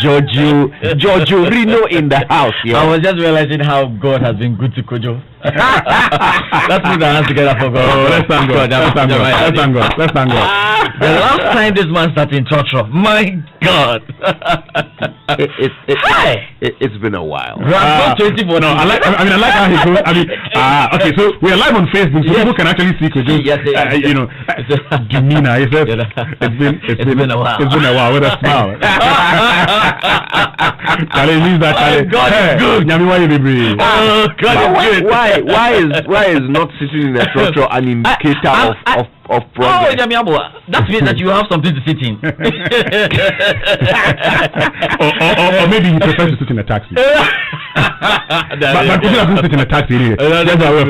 Giorgio Rino in the house. Yeah. I was just realizing how God has been good to Kojo. Let's put our hands together for God. Oh, let's thank God. Let's thank God. The last time this man started in Trotro, my God. It's been a while. No, I like how he goes. Okay, so we are live on Facebook, so people can actually see Kojo. Demeanor. It's been a while. It's been a while with a smile. Charlie, leave that. Charlie. God is good. Why you be brave? Oh, God is good. Why is not sitting in a Trotro an indicator of progress? Oh, that means that you have something to sit in. or maybe he prefers to sit in a taxi. But if he doesn't sit in a taxi, that's our way of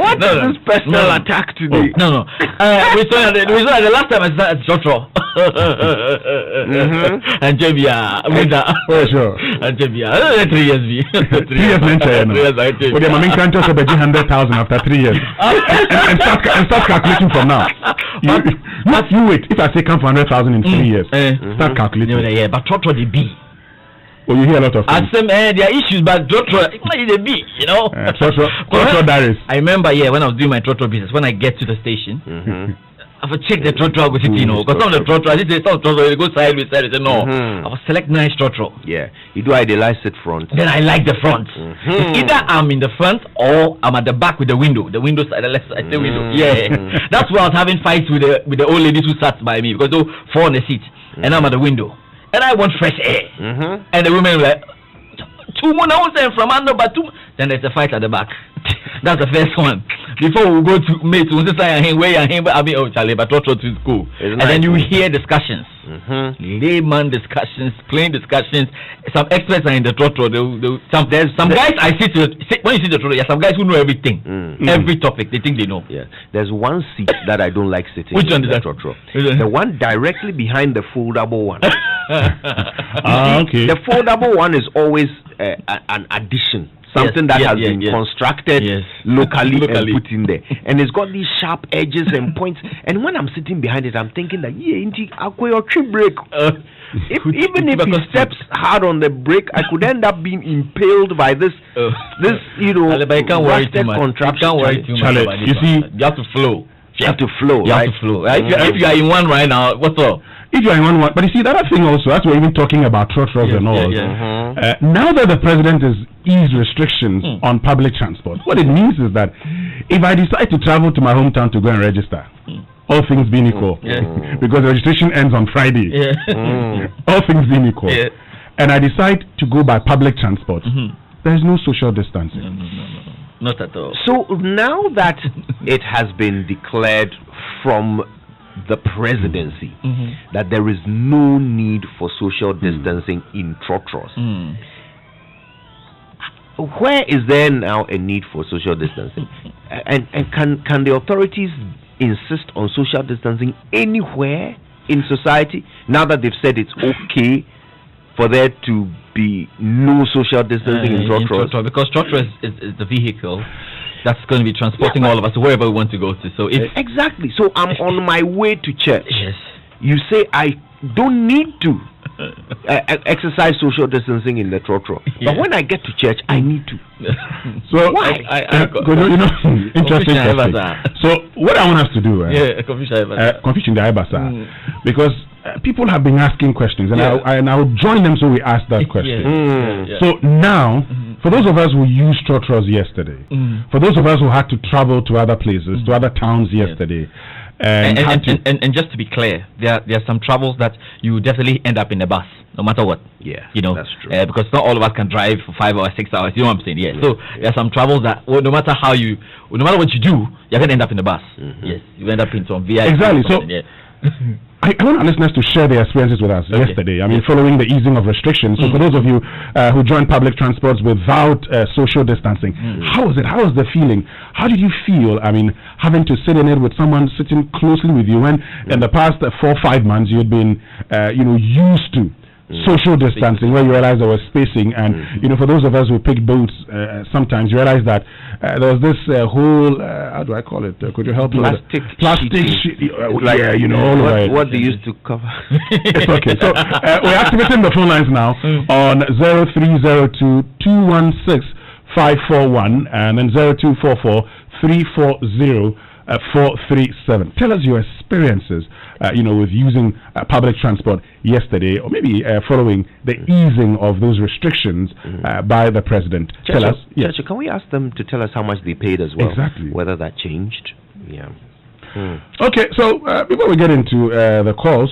What is this personal attack today? No. We saw the last time I started at Trotro. And Jebia, for sure. And Jebia, 3 years. 3 years later, but my main can't just be 100,000 after 3 years, and start calculating from now. You wait. If I say come for 100,000 in 3 years, start calculating. Yeah, but Trotro the B. Oh, you hear a lot of things. There are issues, but Trotro the B. Trotro diaries. I remember, when I was doing my Trotro business, when I get to the station. I will check the Trotro with it, because some of the Trotro, I did say some Trotro, they go sideways, I say no. I will select nice Trotro. Yeah, you do idealize it front. Then I like the front. It's either I'm in the front or I'm at the back with the window. The window side, the left side, the window. Yeah, that's why I was having fights with the old ladies who sat by me, because they were 4 on the seat, and I'm at the window, and I want fresh air. And the women were like, from under, but then there's a fight at the back. That's the first one. Before we go to mate, Charlie, but Trotro to school. And then you hear discussions, layman discussions, plain discussions. Some experts are in the Trotro. There's some guys I see when you see the Trotro. Some guys who know everything, every topic. They think they know. Yeah. There's one seat that I don't like sitting. Which one is that? Trotro? The one directly behind the foldable one. Okay. The foldable one is always an addition. Something that has been constructed locally and put in there, and it's got these sharp edges and points. And when I'm sitting behind it, I'm thinking that brake. Even if he steps hard on the brake, I could end up being impaled by this rusted contraption. Charlie, you see, you have to flow. You have to flow. If you are in one right now, what's up? If you are in one, but you see, the other thing also, that's we're even talking about Trotros and all. Now that the president has eased restrictions on public transport, what it means is that if I decide to travel to my hometown to go and register, all things being equal, because the registration ends on Friday, all things being equal, and I decide to go by public transport, there is no social distancing. No. Not at all. So now that it has been declared from the presidency that there is no need for social distancing in Trotros, where is there now a need for social distancing? And can the authorities insist on social distancing anywhere in society now that they've said it's okay for there to be no social distancing in Trotros? Because Trotros is the vehicle that's going to be transporting all of us wherever we want to go to. So exactly. So I'm on my way to church. Yes. You say I don't need to exercise social distancing in the Trotro, but when I get to church, I need to. So why? Interesting. So what I want us to do, confusion the Ibasa, because people have been asking questions, and I'll join them so we ask that question. So now, for those of us who used Trotros yesterday, for those of us who had to travel to other places, to other towns yesterday, and just to be clear, there are some travels that you definitely end up in a bus, no matter what. Yeah, that's true. Because not all of us can drive for 5 or 6 hours. You know what I'm saying? Yeah. So there are some travels that, no matter what you do, you're gonna end up in a bus. Yes, you end up in some VIP. Exactly. So. I want our listeners to share their experiences with us yesterday. I mean, following the easing of restrictions. So for those of you who joined public transports without social distancing, how was it? How was the feeling? How did you feel? I mean, having to sit in it with someone sitting closely with you when in the past 4 or 5 months you had been, used to social distancing, where you realize there was spacing, and for those of us who pick boats, sometimes you realize that there was this whole how do I call it? Could you help me? Plastic sheet, all over it. What they used to cover. It's okay. So we're activating the phone lines now on 0302 216 541 and then 0244 340 437. Tell us your experiences, with using public transport yesterday, or maybe following the easing of those restrictions by the president. Tell us. Yes. Can we ask them to tell us how much they paid as well? Exactly. Whether that changed? Yeah. Okay. So before we get into the calls.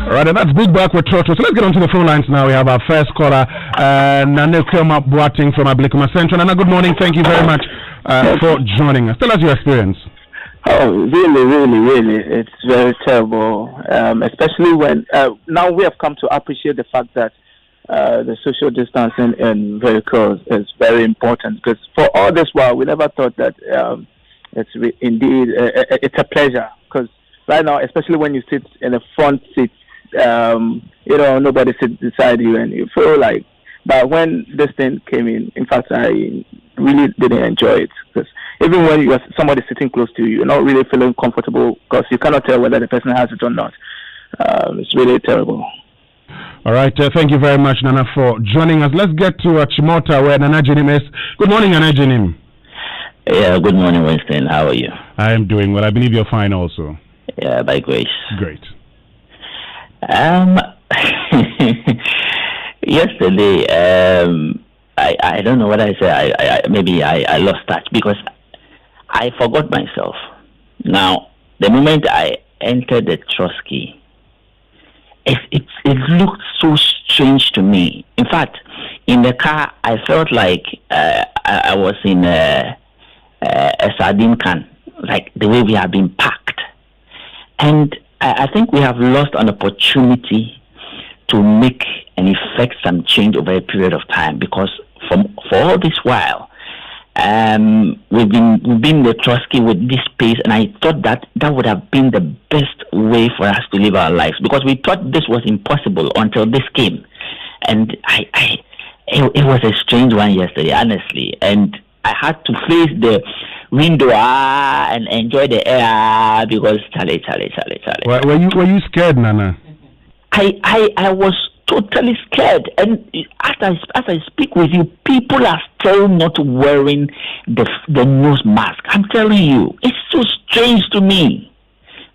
Right, and that's Big Back with Toto. So let's get on to the phone lines now. We have our first caller, Nane Kwema Boating from Ablikuma Central. Nana, good morning. Thank you very much for joining us. Tell us your experience. Oh, really. It's very terrible, especially when now we have come to appreciate the fact that the social distancing in vehicles is very important, because for all this while, we never thought that indeed it's a pleasure, because right now, especially when you sit in the front seat, nobody sits beside you and you feel like, but when this thing came in fact, I really didn't enjoy it, because even when somebody sitting close to you, you're not really feeling comfortable, because you cannot tell whether the person has it or not. It's really terrible. All right, thank you very much, Nana, for joining us. Let's get to Chimota, where Nana Jenim is. Good morning, Nana Jenim. Yeah, good morning, Winston. How are you? I am doing well. I believe you're fine also. Yeah, by grace. Great. Yesterday, I don't know what I said. Maybe I lost touch because I forgot myself. Now, the moment I entered the Trotsky, it looked so strange to me. In fact, in the car, I felt like I was in a sardine can, like the way we have been packed. And I think we have lost an opportunity to make and effect some change over a period of time, because for all this while, we've been in the Trotsky with this pace, and I thought that would have been the best way for us to live our lives, because we thought this was impossible until this came. And it was a strange one yesterday, honestly, and I had to face the window and enjoy the air, because Charlie. Were you scared, Nana? I was totally scared, and as I speak with you, people are still not wearing the nose mask. I'm telling you, it's so strange to me.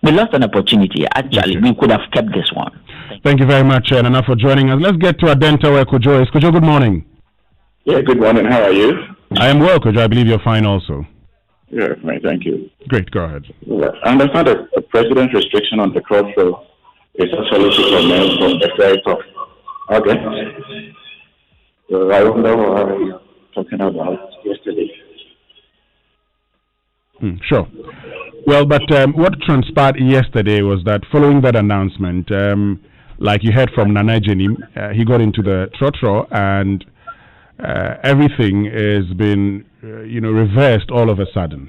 We lost an opportunity. Actually, we could have kept this one. Thank you very much, Nana, for joining us. Let's get to Adenta, where Kojo is. Kojo, good morning. Yeah, good morning. How are you? I am well, Kojo. I believe you're fine also. Yeah, fine. Thank you. Great. Go ahead. Yeah, I understand that the president's restriction on the crowd flow is actually to comment from the very top. Okay. So I wonder what you're talking about yesterday. Sure. Well, but what transpired yesterday was that following that announcement, like you heard from Nana Jenim, he got into the trotro, and everything has been, reversed all of a sudden.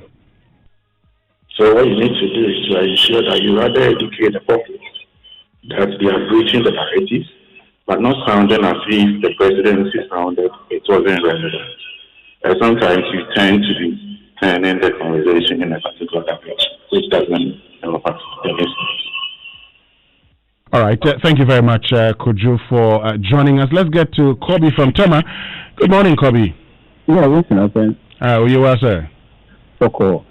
So what you need to do is to ensure that you rather educate the public that they are breaching the narrative, but not sounding as if the presidency sounded it wasn't relevant. Sometimes you tend to be turning the conversation in a particular direction, which doesn't help us in this case. All right. Thank you very much, Kojo, for joining us. Let's get to Kobe from Tema. Good morning, Kobe. Yeah, listen, okay. How you are, sir? Okay.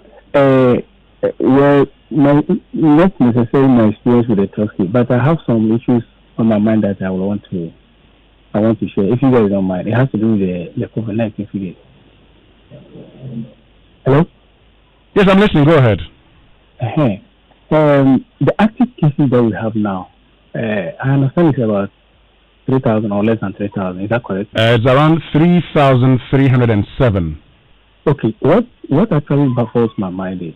Well, not necessarily my experience with the Trotsky, but I have some issues on my mind that I will want to I want to share, if you guys don't mind. It has to do with the COVID-19 figures. Hello? Yes, I'm listening. Go ahead. The active cases that we have now, I understand it's about 3,000 or less than 3,000. Is that correct? It's around 3,307. Okay. What actually baffles my mind is,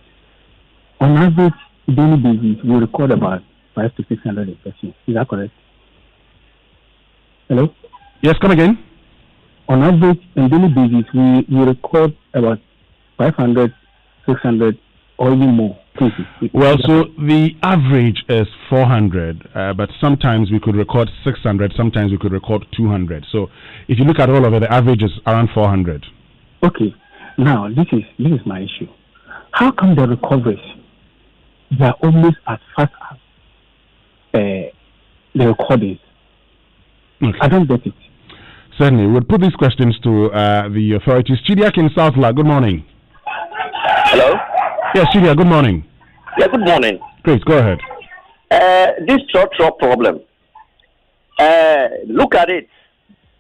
on average, daily basis, we record about 500 to 600 infections. Is that correct? Hello? Yes, come again. On average, on daily basis, we record about 500, 600, or even more cases. Well, so the average is 400, but sometimes we could record 600, sometimes we could record 200. So if you look at all of it, the average is around 400. Okay. Now, this is my issue. How come the recoveries, they are almost as fast as the recordings? Okay. I don't get it. Certainly. We'll put these questions to the authorities. Chidiak in Southla, good morning. Hello? Yes, Chidiak, good morning. Yeah, good morning. Great, go ahead. This truck problem. Look at it.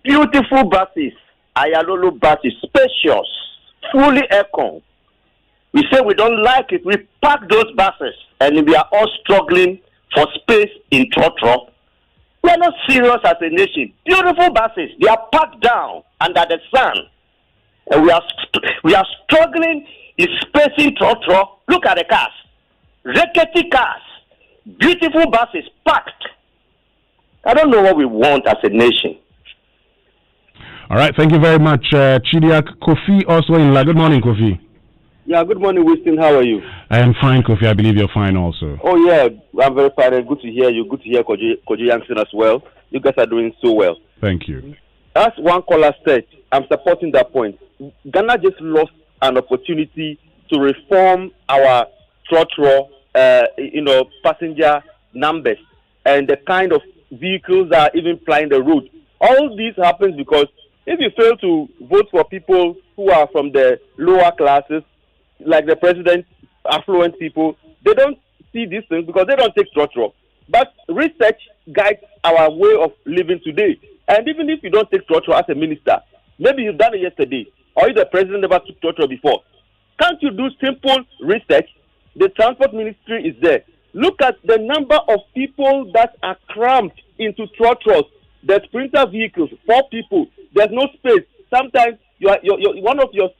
Beautiful buses, Ayalolo buses, spacious, fully aircon. We say we don't like it. We pack those buses and we are all struggling for space in truck. We are not serious as a nation. Beautiful buses, they are packed down under the sun. And we are struggling in spacing truck. Look at the cars. Rickety cars. Beautiful buses packed. I don't know what we want as a nation. All right, thank you very much, Chidiak. Kofi also in La. Good morning, Kofi. Yeah, good morning, Winston. How are you? I am fine, Kofi. I believe you're fine also. Oh, yeah, I'm very fine. Good to hear you. Good to hear Kojo Yankson as well. You guys are doing so well. Thank you. As one caller said, I'm supporting that point. Ghana just lost an opportunity to reform our passenger numbers and the kind of vehicles that are even plying the road. All this happens because if you fail to vote for people who are from the lower classes, like the president, affluent people, they don't see these things because they don't take trotro. But research guides our way of living today. And even if you don't take trotro as a minister, maybe you've done it yesterday, or if the president never took trotro before, can't you do simple research? The transport ministry is there. Look at the number of people that are cramped into trotros. The sprinter vehicles, 4 people. There's no space. Sometimes one of your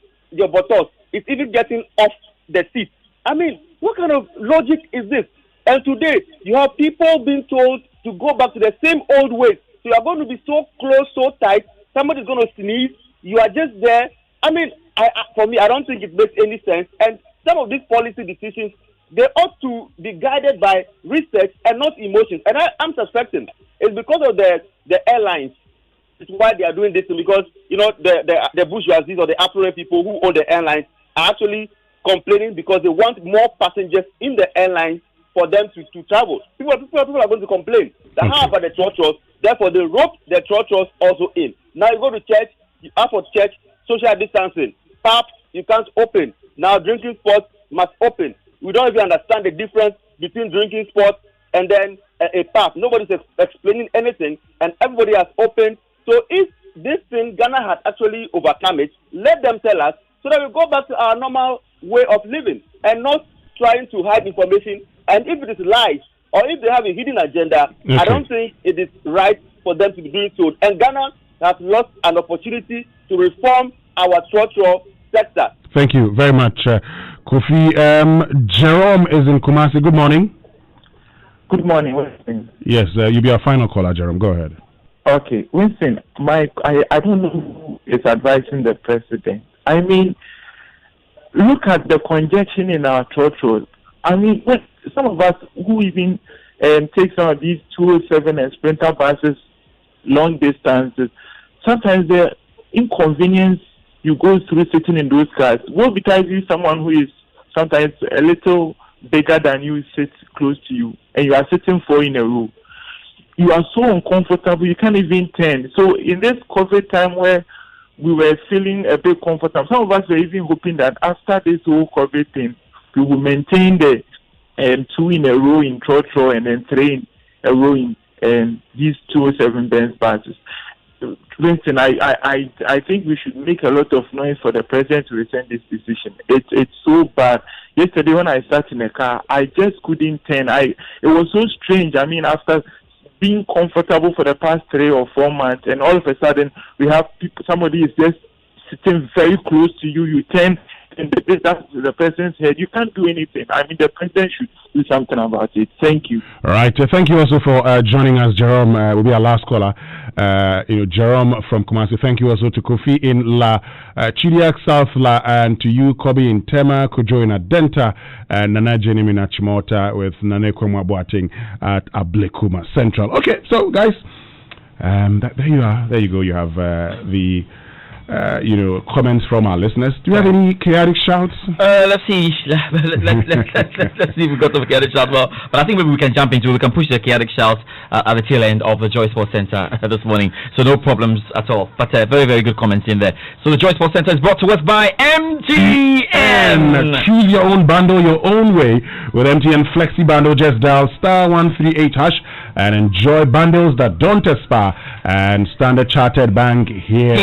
bottles is even getting off the seat. I mean, what kind of logic is this? And today, you have people being told to go back to the same old ways. So you are going to be so close, so tight. Somebody's going to sneeze. You are just there. I mean, for me, I don't think it makes any sense. And some of these policy decisions, they ought to be guided by research and not emotions. And I'm suspecting it's because of the airlines. It's why they are doing this, because the bourgeoisie or the affluent people who own the airlines are actually complaining because they want more passengers in the airlines for them to travel. People are going to complain. How about the churches? Therefore, they rope the churches also in. Now you go to church, you ask for church, social distancing. Pubs, you can't open. Now drinking spots must open. We don't even understand the difference between drinking spots and then a pub. Nobody's explaining anything, and everybody has opened. So if this thing, Ghana has actually overcome it, let them tell us so that we go back to our normal way of living and not trying to hide information. And if it is lies or if they have a hidden agenda, okay, I don't think it is right for them to be doing so. And Ghana has lost an opportunity to reform our structural sector. Thank you very much, Kofi. Jerome is in Kumasi. Good morning. Good morning, Winston. Yes, you'll be our final caller, Jerome. Go ahead. Okay, Winston, I don't know who is advising the president. I mean, look at the congestion in our truck road. I mean, some of us who even take some of these 207 and sprinter buses long distances, sometimes the inconvenience you go through sitting in those cars will because you someone who is sometimes a little bigger than you sits close to you, and you are sitting 4 in a row. You are so uncomfortable, you can't even turn. So in this COVID time where we were feeling a bit comfortable, some of us were even hoping that after this whole COVID thing, we will maintain the 2 in a row in Trotro and then 3 in a row in these 207 Benz buses. Vincent, I think we should make a lot of noise for the president to rescind this decision. It's so bad. Yesterday when I sat in a car, I just couldn't turn. It was so strange. I mean, after being comfortable for the past 3 or 4 months, and all of a sudden we have somebody is just sitting very close to you. You turn, and that's the president's head. You can't do anything. I mean, the president should do something about it. Thank you. All right. Thank you also for joining us, Jerome. Will be our last caller. Jerome from Kumasi. Thank you also to Kofi in La Chiliak South La, and to you, Kobe in Tema, Kojo in Adenta, and Nana Jenny in Achimota with Nane Kwamwa Boating at Ablekuma Central. Okay, so guys, there you are. There you go. You have the comments from our listeners. Do you have any chaotic shouts? Let's see. Let's see if we've got some chaotic shouts. Well, but I think maybe we can push the chaotic shouts at the tail end of the Joy Sports Center this morning. So no problems at all. But very, very good comments in there. So the Joy Sports Center is brought to us by MTN. Choose your own bundle your own way with MTN Flexi Bundle. Just dial *138# and enjoy bundles that don't expire. And Standard Chartered Bank here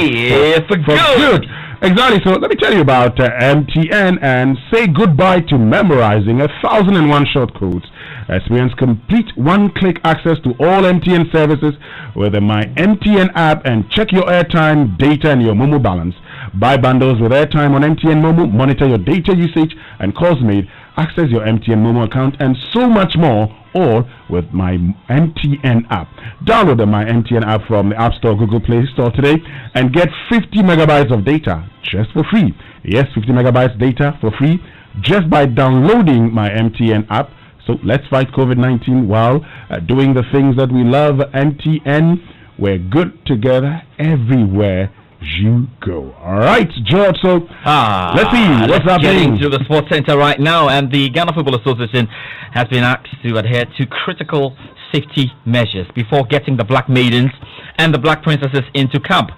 for good. Exactly. So let me tell you about MTN and say goodbye to memorizing 1,001 short codes. Experience complete one-click access to all MTN services with the My MTN app and check your airtime, data, and your Momo balance. Buy bundles with airtime on MTN Momo, monitor your data usage and calls made, access your MTN Momo account, and so much more, all with My MTN app. Download the My MTN app from the App Store, Google Play Store today and get 50 megabytes of data just for free. Yes, 50 megabytes data for free just by downloading My MTN app. So let's fight COVID-19 while doing the things that we love. MTN, we're good together everywhere you go. All right, George. So let's see what's happening to the Sports Center right now. And the Ghana Football Association has been asked to adhere to critical safety measures before getting the Black Maidens and the Black Princesses into camp.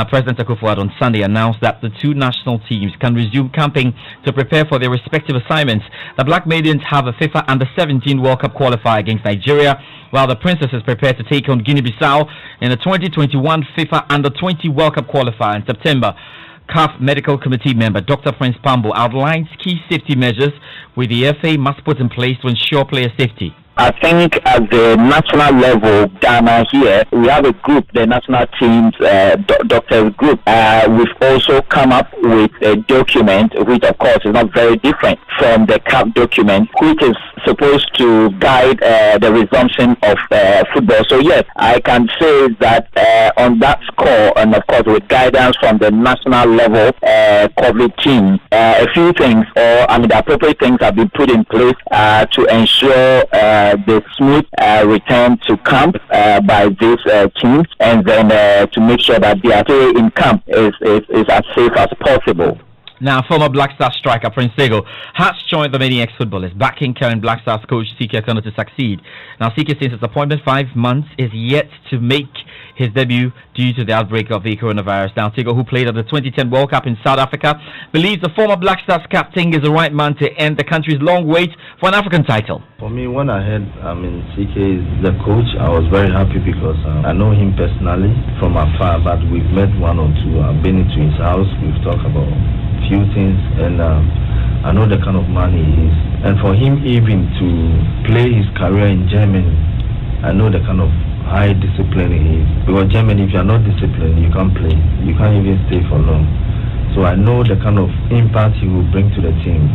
President Akufo-Addo on Sunday announced that the two national teams can resume camping to prepare for their respective assignments. The Black Maidens have a FIFA Under-17 World Cup qualifier against Nigeria, while the Princesses prepare to take on Guinea-Bissau in the 2021 FIFA Under-20 World Cup qualifier in September. CAF Medical Committee member Dr. Prince Pambo outlines key safety measures with the FA must put in place to ensure player safety. I think at the national level, Ghana here, we have a group, the national team's doctors group. We've also come up with a document, which of course is not very different from the CAF document, which is supposed to guide the resumption of football. So yes, I can say that on that score, and of course with guidance from the national level COVID team, a few things, the appropriate things have been put in place to ensure the smooth return to camp by these teams, and then to make sure that their stay in camp is as safe as possible. Now, former Black Stars striker Prince Sego has joined the many ex-footballers, backing current Black Stars coach Siki Akono to succeed. Now, Siki, since his appointment 5 months, is yet to make his debut due to the outbreak of the coronavirus. Now, Sego, who played at the 2010 World Cup in South Africa, believes the former Black Stars captain is the right man to end the country's long wait for an African title. For me, when I heard Siki is the coach, I was very happy because I know him personally from afar, but we've met one or two. I've been into his house, we've talked about few things, and I know the kind of man he is, and for him even to play his career in Germany, I know the kind of high discipline he is, because Germany, if you are not disciplined, you can't play, you can't even stay for long. So I know the kind of impact he will bring to the team.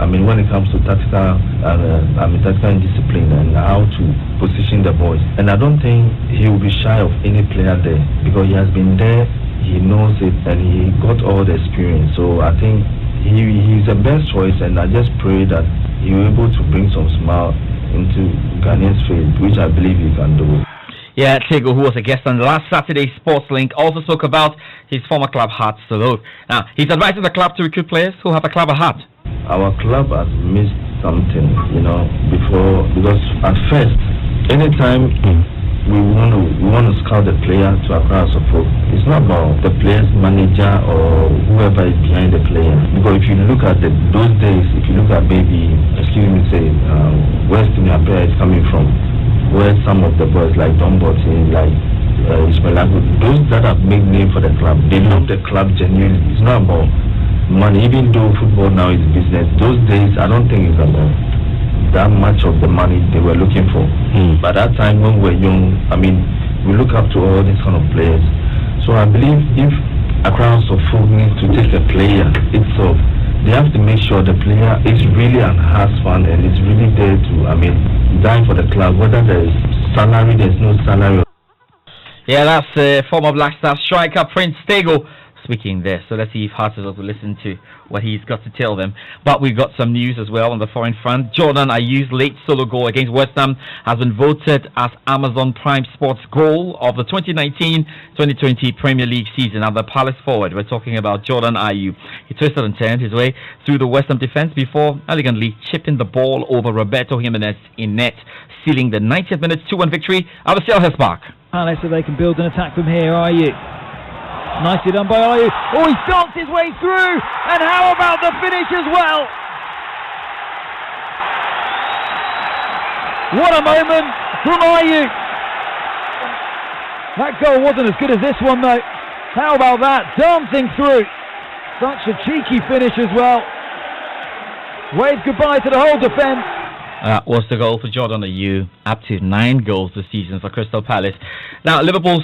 When it comes to tactical and discipline and how to position the boys, and I don't think he will be shy of any player there, because he has been there, he knows it, and he got all the experience. So I think he's the best choice, and I just pray that he will be able to bring some smile into Ghanaians' face, which I believe he can do. Yeah, Tego, who was a guest on the last Saturday's Sports Link, also spoke about his former club, Hearts Salute. Now, he's advising the club to recruit players who have a club at heart. Our club has missed something, before, because at first, anytime we want to scout the player to acquire support, it's not about the player's manager or whoever is behind the player. Because if you look at those days, if you look at where Senior Player is coming from, where some of the boys like Don Botti, like Ismail, those that have made name for the club, they love the club genuinely. It's not about money, even though football now is business. Those days, I don't think it's about that much of the money they were looking for. But that time when we were young, I mean, we look up to all these kind of players. So I believe if Accra House of Folk needs to take a player itself, they have to make sure the player is really and has fun and is really there to, I mean, die for the club, whether there's salary, there's no salary. Yeah, that's former Black Star striker Prince Tego speaking there. So let's see if Hearts will listen to what he's got to tell them. But we've got some news as well on the foreign front. Jordan Ayew's late solo goal against West Ham has been voted as Amazon Prime Sports goal of the 2019-2020 Premier League season. Now the Palace forward, we're talking about Jordan Ayew. He twisted and turned his way through the West Ham defense before elegantly chipping the ball over Roberto Jimenez in net, sealing the 90th minute 2-1 victory at the Selhurst Park. Palace, so they can build an attack from here. Ayew. Nicely done by Ayew. Oh, he danced his way through. And how about the finish as well? What a moment from Ayew. That goal wasn't as good as this one, though. How about that? Dancing through. Such a cheeky finish as well. Wave goodbye to the whole defence. That was the goal for Jordan Ayew, up to 9 goals this season for Crystal Palace. Now, Liverpool's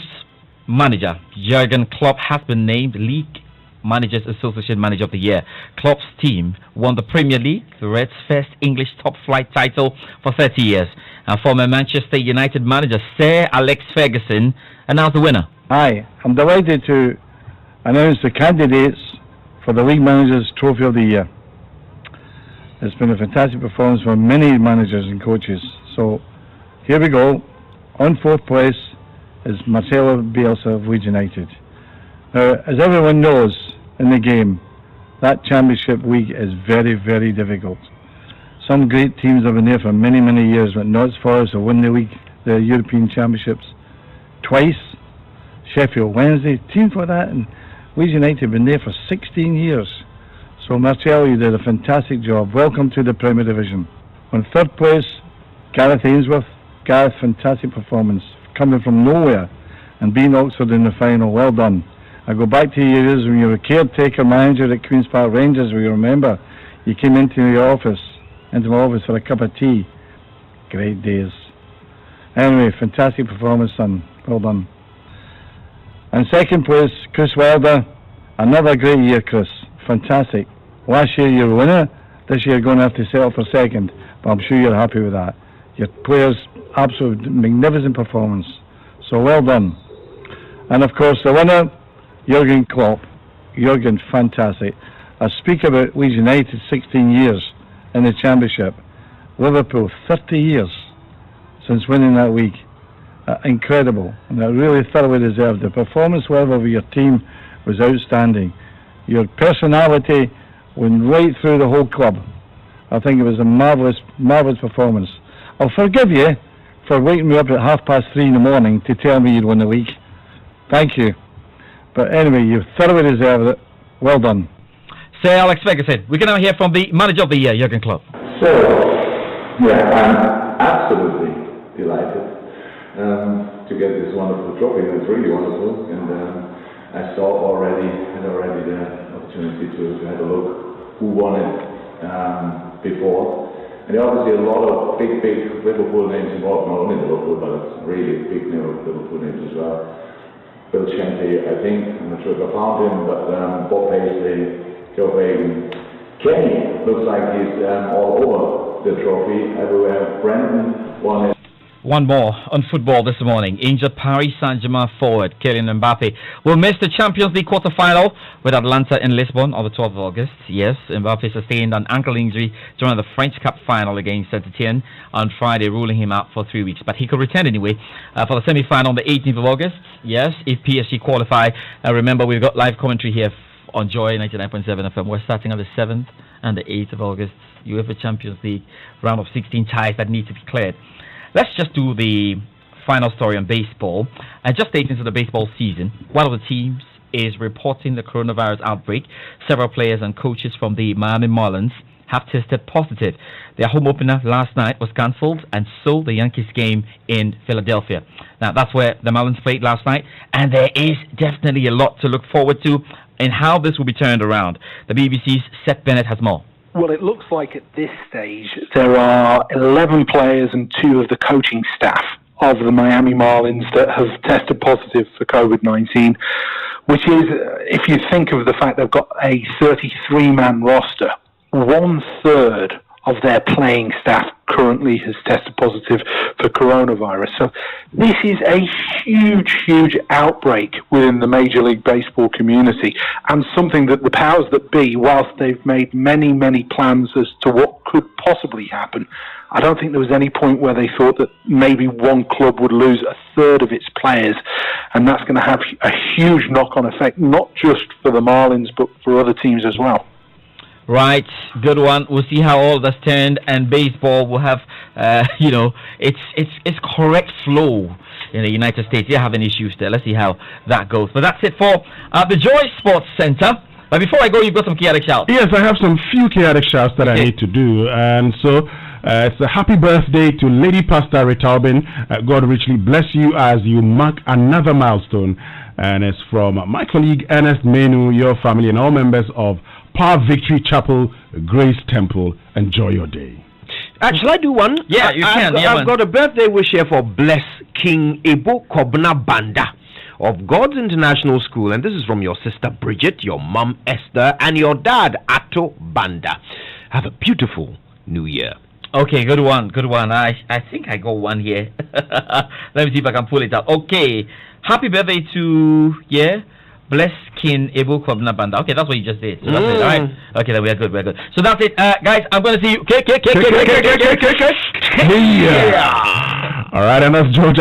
manager, Jurgen Klopp, has been named League Managers Association Manager of the Year. Klopp's team won the Premier League, the Reds' first English top-flight title for 30 years. And former Manchester United manager Sir Alex Ferguson announced the winner. Hi, I'm delighted to announce the candidates for the League Managers Trophy of the Year. It's been a fantastic performance for many managers and coaches. So here we go. On 4th place is Marcelo Bielsa of Leeds United. Now, as everyone knows in the game, that championship week is very, very difficult. Some great teams have been there for many, many years, but Notts Forest have won the league, the European Championships twice. Sheffield Wednesday, teams like that, and Leeds United have been there for 16 years. So Marcelo, you did a fantastic job. Welcome to the Premier Division. On 3rd place, Gareth Ainsworth. Gareth, fantastic performance, coming from nowhere and beating Oxford in the final. Well done. I go back to your years when you were a caretaker manager at Queen's Park Rangers. We remember you came into my office for a cup of tea. Great days. Anyway, fantastic performance, son. Well done. And 2nd place, Chris Wilder. Another great year, Chris. Fantastic. Last year you were a winner. This year you're going to have to settle for 2nd. But I'm sure you're happy with that. Your players, absolute magnificent performance. So well done. And of course the winner, Jurgen Klopp. Jurgen, fantastic. I speak about Leeds United 16 years in the Championship. Liverpool, 30 years since winning that league. Incredible. And I really thoroughly deserved it. The performance level of your team was outstanding. Your personality went right through the whole club. I think it was a marvellous, marvellous performance. I'll forgive you for waking me up at 3:30 in the morning to tell me you'd won the league. Thank you. But anyway, you thoroughly deserved it. Well done. Sir Alex Ferguson, we can now hear from the Manager of the Year, Jurgen Klopp. So, yeah, I'm absolutely delighted to get this wonderful trophy. It's really wonderful. And I had already the opportunity to have a look who won it before. And there are obviously a lot of big Liverpool names involved, not only Liverpool, but it's really big Liverpool names as well. Bill Shankly, I think, I'm not sure if I found him, but Bob Paisley, Joe Fagan. Kenny looks like he's all over the trophy everywhere. Brendan won it. One more on football this morning. Injured Paris Saint-Germain forward Kylian Mbappe will miss the Champions League quarter-final with Atlanta in Lisbon on the 12th of August. Yes, Mbappe sustained an ankle injury during the French Cup final against Saint-Etienne on Friday, ruling him out for 3 weeks. But he could return anyway for the semi-final on the 18th of August. Yes, if PSG qualify. Remember, we've got live commentary here on Joy997 FM. We're starting on the 7th and the 8th of August. UEFA Champions League round of 16 ties that need to be cleared. Let's just do the final story on baseball. And just dating into the baseball season, one of the teams is reporting the coronavirus outbreak. Several players and coaches from the Miami Marlins have tested positive. Their home opener last night was cancelled, and so the Yankees game in Philadelphia. Now, that's where the Marlins played last night, and there is definitely a lot to look forward to in how this will be turned around. The BBC's Seth Bennett has more. Well, it looks like at this stage there are 11 players and 2 of the coaching staff of the Miami Marlins that have tested positive for COVID-19, which is, if you think of the fact they've got a 33-man roster, 1/3 of their playing staff currently has tested positive for coronavirus. So this is a huge outbreak within the Major League Baseball community, and something that the powers that be, whilst they've made many plans as to what could possibly happen, I don't think there was any point where they thought that maybe one club would lose 1/3 of its players, and that's going to have a huge knock-on effect, not just for the Marlins, but for other teams as well. Right, good one. We'll see how all that's turned, and baseball will have, its correct flow in the United States. They're having issues there. Let's see how that goes. But that's it for the Joy Sports Center. But before I go, you've got some chaotic shouts. Yes, I have some few chaotic shouts that I need to do, and so it's a happy birthday to Lady Pastor Ritaubin. God richly bless you as you mark another milestone, and it's from my colleague Ernest Menu, your family, and all members of Power Victory Chapel, Grace Temple. Enjoy your day. Shall I do one? Yeah, you can. I've got a birthday wish here for Bless King Ebo Kobna Banda of God's International School, and this is from your sister Bridget, your mom Esther, and your dad Atto Banda. Have a beautiful New Year. Okay, good one. I think I got one here. Let me see if I can pull it up. Okay, happy birthday to Bless King Ebo Kwabna Banda. Okay, that's what you just did. So that's it, all right? Okay, then we are good. So that's it. Guys, I'm going to see you. All right, and that's Georgia.